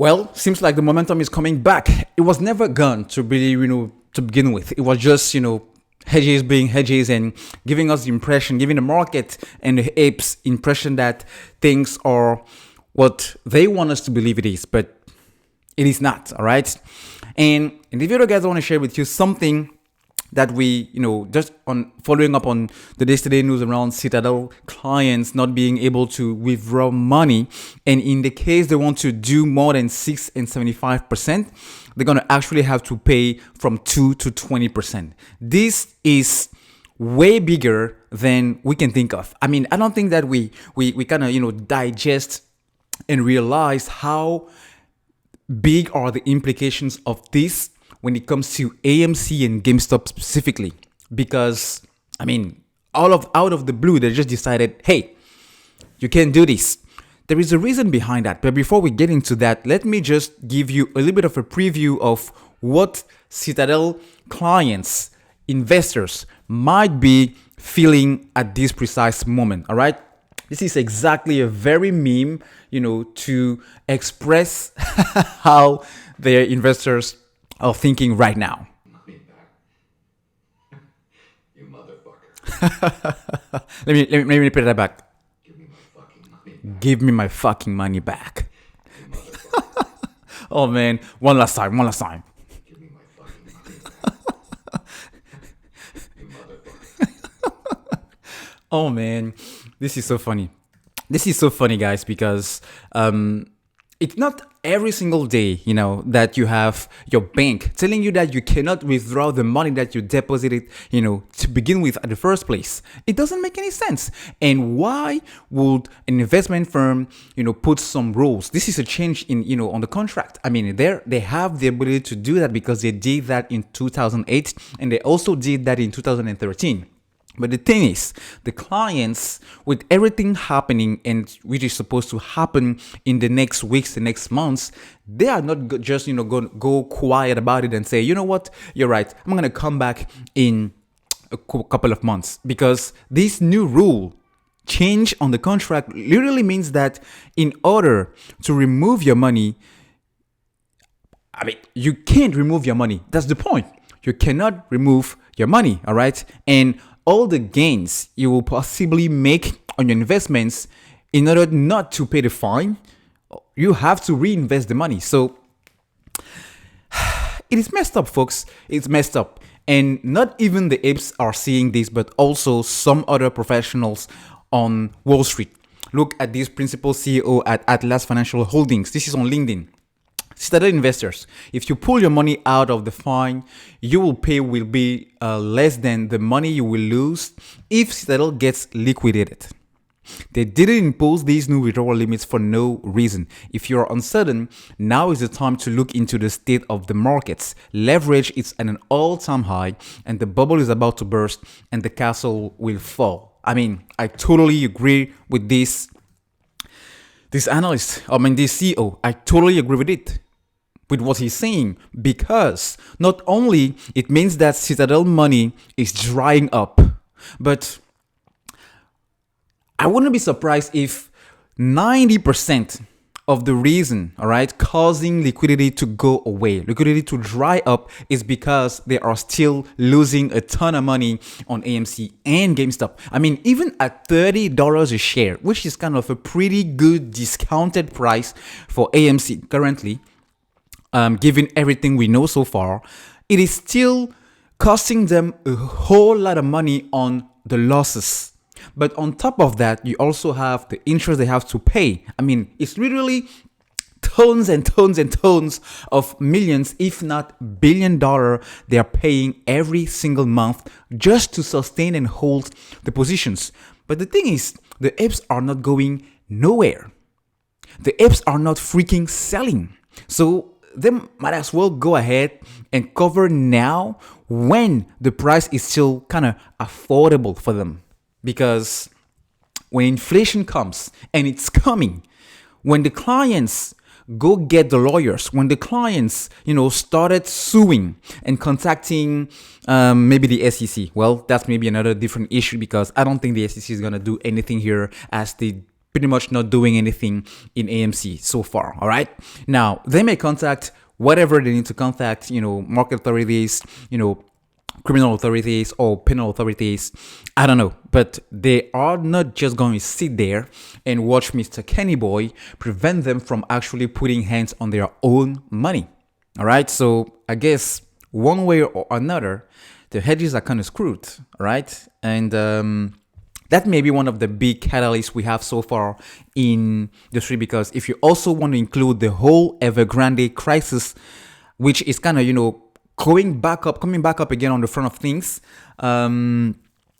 Well, seems like the momentum is coming back. It was never gone to really, to begin with. It was just, hedges being hedges and giving us the impression, giving the market and the apes impression that things are what they want us to believe it is, but it is not, all right? And in this video, guys, I want to share with you something that we, just on following up on the day-to-day news around Citadel clients not being able to withdraw money. And in the case they want to do more than 6 and 75%, they're going to actually have to pay from 2 to 20%. This is way bigger than we can think of. I mean, I don't think that we kind of, digest and realize how big are the implications of this when it comes to AMC and GameStop specifically, because I mean, out of the blue, they just decided, hey, you can't do this. There is a reason behind that. But before we get into that, let me just give you a little bit of a preview of what Citadel clients, investors might be feeling at this precise moment. All right. This is exactly a very meme, to express how their investors are thinking right now. Money back. You motherfucker. let me repeat that back. Give me my fucking money back. Give me my fucking money back. You motherfucker. Oh man, one last time. Give me my fucking money back. You motherfucker. Oh man, this is so funny. This is so funny, guys, because it's not every single day, that you have your bank telling you that you cannot withdraw the money that you deposited, to begin with at the first place. It doesn't make any sense. And why would an investment firm, put some rules? This is a change in, on the contract. I mean, they have the ability to do that because they did that in 2008 and they also did that in 2013. But the thing is, the clients, with everything happening and which is supposed to happen in the next weeks, the next months, they are not just, going to go quiet about it and say, you know what, you're right, I'm going to come back in a couple of months. Because this new rule change on the contract literally means that in order to remove your money, I mean, you can't remove your money. That's the point. You cannot remove your money, all right? And all the gains you will possibly make on your investments, in order not to pay the fine, you have to reinvest the money. So it is messed up, folks. It's messed up. And not even the apes are seeing this, but also some other professionals on Wall Street. Look at this principal CEO at Atlas Financial Holdings. This is on LinkedIn. Citadel investors, if you pull your money out of the fine, you will pay will be less than the money you will lose if Citadel gets liquidated. They didn't impose these new withdrawal limits for no reason. If you're uncertain, now is the time to look into the state of the markets. Leverage is at an all-time high and the bubble is about to burst and the castle will fall. I mean, I totally agree with this analyst, this CEO. I totally agree with it. With what he's saying, because not only it means that Citadel money is drying up, but I wouldn't be surprised if 90% of the reason, all right, causing liquidity to go away, liquidity to dry up, is because they are still losing a ton of money on AMC and GameStop. I mean, even at $30 a share, which is kind of a pretty good discounted price for AMC currently, given everything we know so far, it is still costing them a whole lot of money on the losses. But on top of that, you also have the interest they have to pay. I mean, it's literally tons and tons and tons of millions, if not $1 billion, they are paying every single month just to sustain and hold the positions. But the thing is, the apes are not going nowhere. The apes are not freaking selling. So they might as well go ahead and cover now when the price is still kind of affordable for them. Because when inflation comes, and it's coming, when the clients go get the lawyers, when the clients, started suing and contacting maybe the SEC, well, that's maybe another different issue because I don't think the SEC is going to do anything here as they pretty much not doing anything in AMC so far. All right. Now they may contact whatever they need to contact, market authorities, criminal authorities or penal authorities. I don't know, but they are not just going to sit there and watch Mr. Kenny Boy prevent them from actually putting hands on their own money. All right. So I guess one way or another, the hedges are kind of screwed. All right. And, that may be one of the big catalysts we have so far in the street, because if you also want to include the whole Evergrande crisis, which is kind of, coming back up again on the front of things,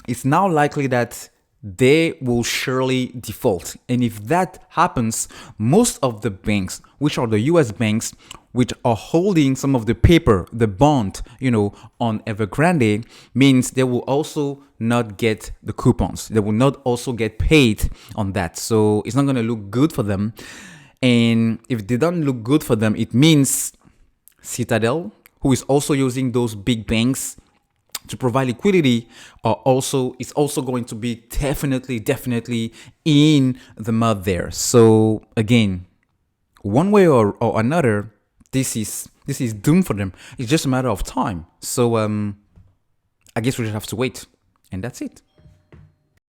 it's now likely that they will surely default. And if that happens, most of the banks, which are the US banks, which are holding some of the paper, the bond, on Evergrande, means they will also not get the coupons. They will not also get paid on that. So it's not going to look good for them. And if they don't look good for them, it means Citadel, who is also using those big banks to provide liquidity, is also going to be definitely in the mud there. So again, one way or another, this is doomed for them. It's just a matter of time. So I guess we just have to wait, and that's it.